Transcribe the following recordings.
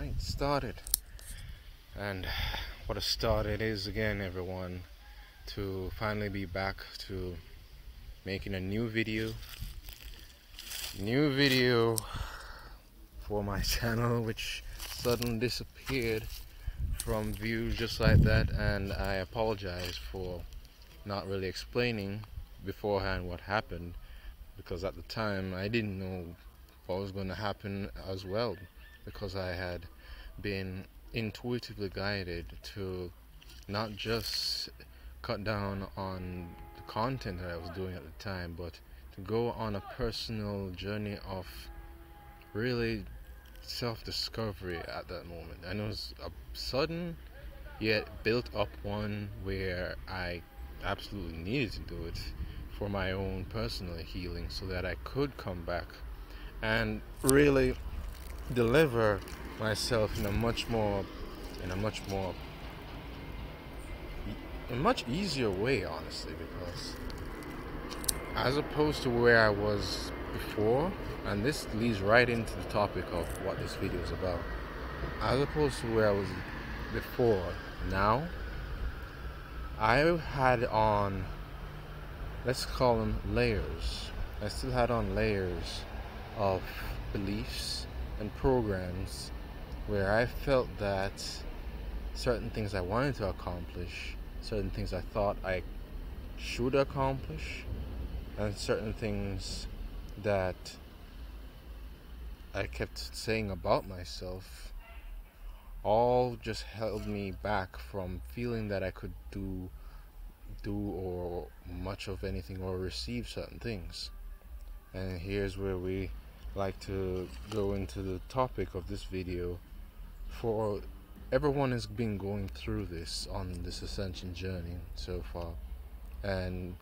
Alright, started. And what a start it is again, everyone, to finally be back to making a new video. New video for my channel, which suddenly disappeared from view just like that, and I apologize for not really explaining beforehand what happened, because at the time I didn't know what was going to happen as well, because I had been intuitively guided to not just cut down on the content that I was doing at the time, but to go on a personal journey of really self-discovery at that moment. And it was a sudden yet built up one where I absolutely needed to do it for my own personal healing, so that I could come back and really deliver myself in a much easier way, honestly, because as opposed to where I was before, and this leads right into the topic of what this video is about. As opposed to where I was before, now I had on, let's call them layers. I still had on layers of beliefs and programs where I felt that certain things I wanted to accomplish, certain things I thought I should accomplish, and certain things that I kept saying about myself, all just held me back from feeling that I could do or much of anything, or receive certain things. And here's where we like to go into the topic of this video. For everyone has been going through this on this ascension journey so far, and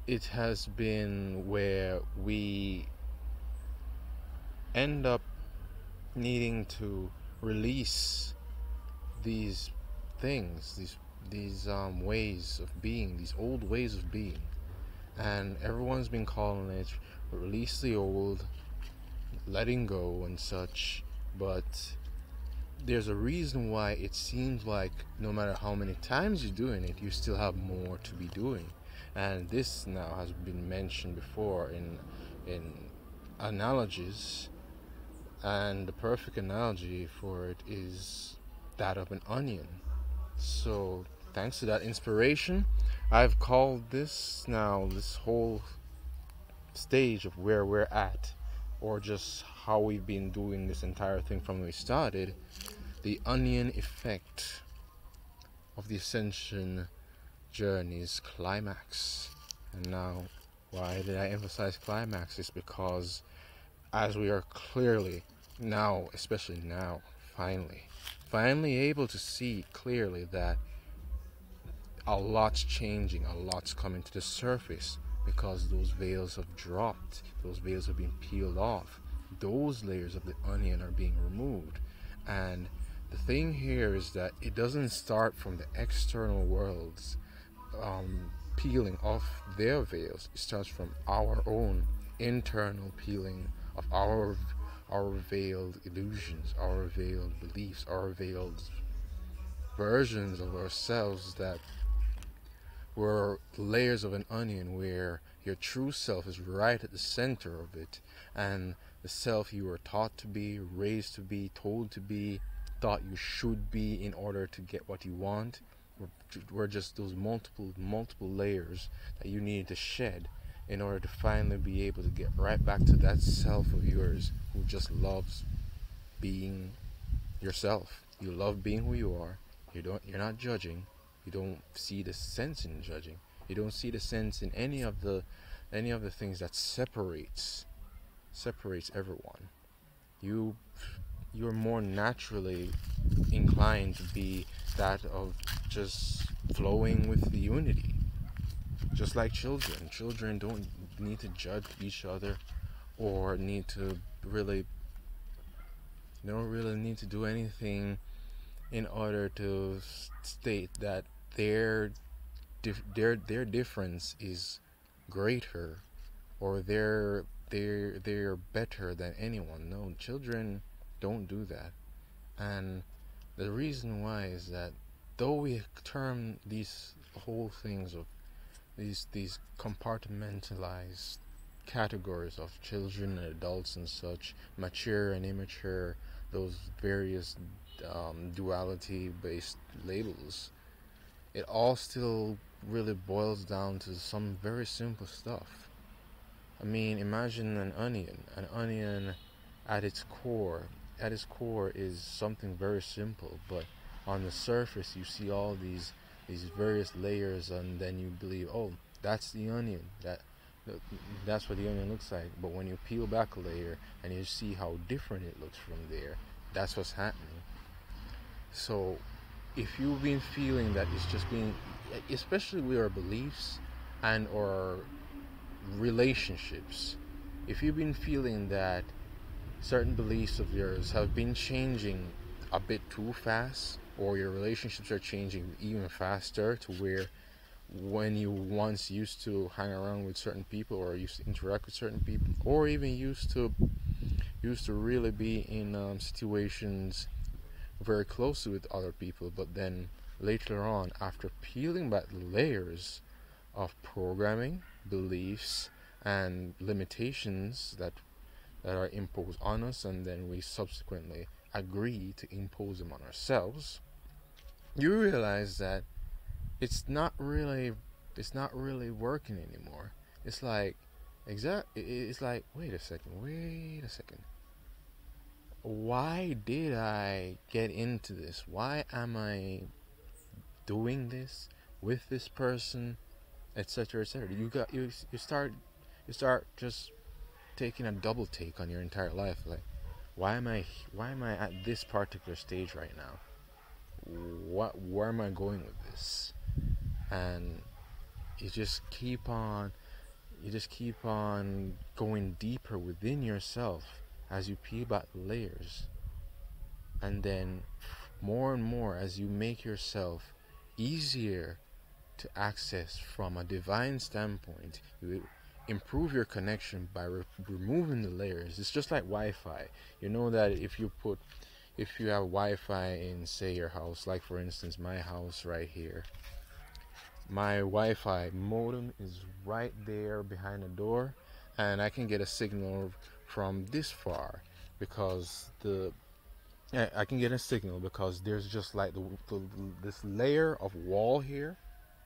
it has been where we end up needing to release these things, these ways of being, these old ways of being. And everyone's been calling it release the old, letting go and such, but there's a reason why it seems like no matter how many times you're doing it, you still have more to be doing. And this now has been mentioned before in analogies, and the perfect analogy for it is that of an onion. So thanks to that inspiration, I've called this whole stage of where we're at, or just how we've been doing this entire thing from when we started, the onion effect of the ascension journey's climax. And now, why did I emphasize climax? Is because as we are clearly now, especially now, finally able to see clearly that a lot's changing, a lot's coming to the surface, because those veils have dropped, those veils have been peeled off, those layers of the onion are being removed. And the thing here is that it doesn't start from the external world's peeling off their veils. It starts from our own internal peeling of our veiled illusions, our veiled beliefs, our veiled versions of ourselves that were layers of an onion, where your true self is right at the center of it, and the self you were taught to be, raised to be, told to be, thought you should be in order to get what you want, were just those multiple layers that you needed to shed in order to finally be able to get right back to that self of yours who just loves being yourself. You love being who you are. You're not judging. You don't see the sense in judging. You don't see the sense in any of the things that separates everyone. You're more naturally inclined to be that of just flowing with the unity. Just like children. Children don't need to judge each other, or need to they don't really need to do anything in order to state that their difference is greater, or they're better than anyone. No, children don't do that. And the reason why is that though we term these whole things of these compartmentalized categories of children and adults and such, mature and immature, those various duality based labels, it all still really boils down to some very simple stuff. I mean, imagine an onion. An onion at its core, is something very simple, but on the surface you see all these various layers, and then you believe, oh, that's the onion. That's what the onion looks like. But when you peel back a layer and you see how different it looks from there, that's what's happening. So if you've been feeling that it's just being, especially with our beliefs and our relationships, if you've been feeling that certain beliefs of yours have been changing a bit too fast, or your relationships are changing even faster to where when you once used to hang around with certain people or used to interact with certain people, or even used to really be in situations very closely with other people, but then later on, after peeling back the layers of programming, beliefs, and limitations that are imposed on us, and then we subsequently agree to impose them on ourselves, you realize that it's not really working anymore. It's like it's like, wait a second. Why did I get into this? Why am I doing this with this person, etc., etc.? You start just taking a double take on your entire life. Like, why am I at this particular stage right now? Where am I going with this? And you just keep on going deeper within yourself as you peel back the layers, and then more and more as you make yourself easier to access from a divine standpoint. You improve your connection by removing the layers. It's just like Wi-Fi. You know that if you have Wi-Fi in, say, your house, like for instance my house right here, my Wi-Fi modem is right there behind the door, and I can get a signal from this far because I can get a signal because there's just like this layer of wall here.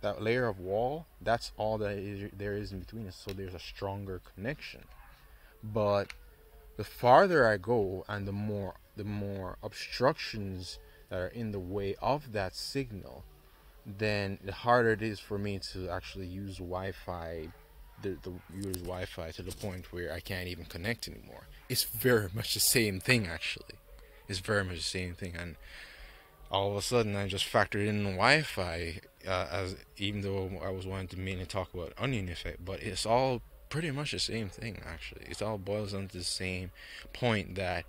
That layer of wall, that's all there is in between us, so there's a stronger connection. But the farther I go and the more obstructions that are in the way of that signal, then the harder it is for me to actually use Wi-Fi, use Wi-Fi to the point where I can't even connect anymore. It's very much the same thing, actually. It's very much the same thing, and all of a sudden I just factored in Wi-Fi, as even though I was wanting to mainly talk about onion effect, but it's all pretty much the same thing, actually. It all boils down to the same point, that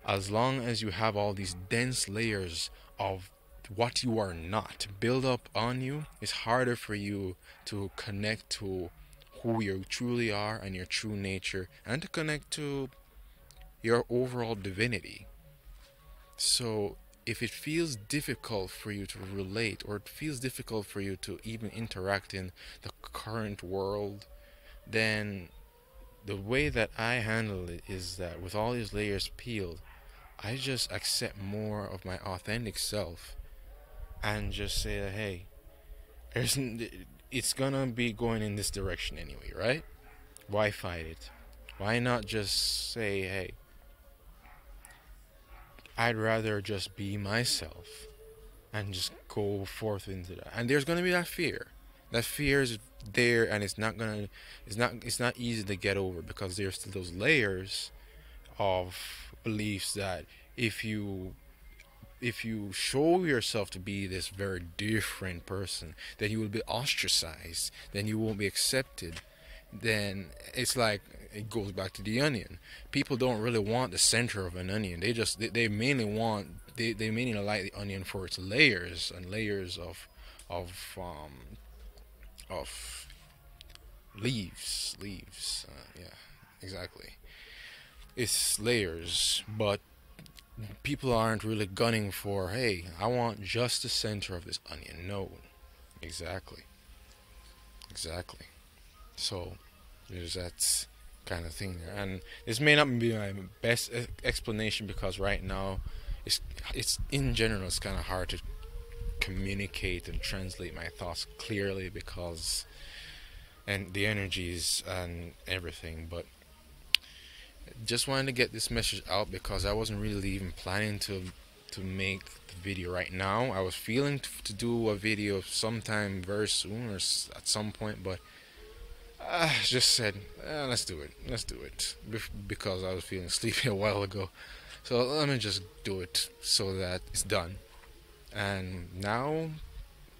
as long as you have all these dense layers of what you are not build up on you, it's harder for you to connect to who you truly are and your true nature, and to connect to your overall divinity. So if it feels difficult for you to relate, or it feels difficult for you to even interact in the current world, then the way that I handle it is that with all these layers peeled, I just accept more of my authentic self and just say that, hey, it's gonna be going in this direction anyway, right? Why fight it? Why not just say, hey, I'd rather just be myself and just go forth into that. And there's gonna be that fear. That fear is there, and it's not easy to get over, because there's still those layers of beliefs that if you show yourself to be this very different person, then you will be ostracized, then you won't be accepted. Then it's like, it goes back to the onion. People don't really want the center of an onion. They mainly want, they mainly like the onion for its layers and layers of of leaves. Yeah, exactly. It's layers, but people aren't really gunning for, hey, I want just the center of this onion. No, exactly, exactly. So there's that kind of thing there, and this may not be my best explanation because right now, it's in general it's kind of hard to communicate and translate my thoughts clearly because and the energies and everything, but just wanted to get this message out because I wasn't really even planning to make the video right now. I was feeling to do a video sometime very soon or at some point, but I just said, let's do it. Let's do it. Because I was feeling sleepy a while ago. So let me just do it so that it's done. And now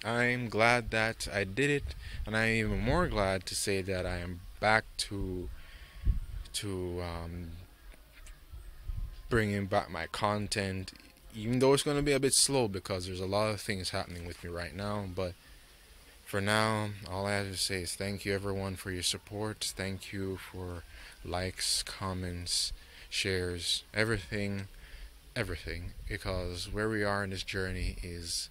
I'm glad that I did it. And I'm even more glad to say that I am back to bringing back my content. Even though it's going to be a bit slow because there's a lot of things happening with me right now. But for now, all I have to say is thank you everyone for your support. Thank you for likes, comments, shares, everything, everything. Because where we are in this journey is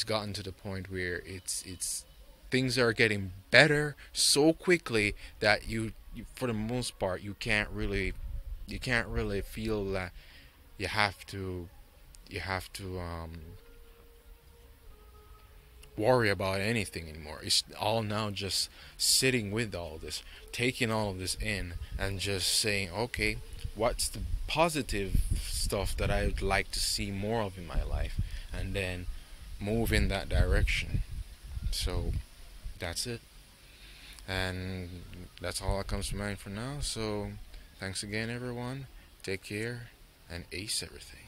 gotten to the point where it's things are getting better so quickly that you for the most part you can't really feel that you have to you have to worry about anything anymore. It's all now just sitting with all this, taking all of this in, and just saying, okay, what's the positive stuff that I would like to see more of in my life, and then move in that direction. So that's it, and that's all that comes to mind for now. So thanks again, everyone. Take care and ace everything.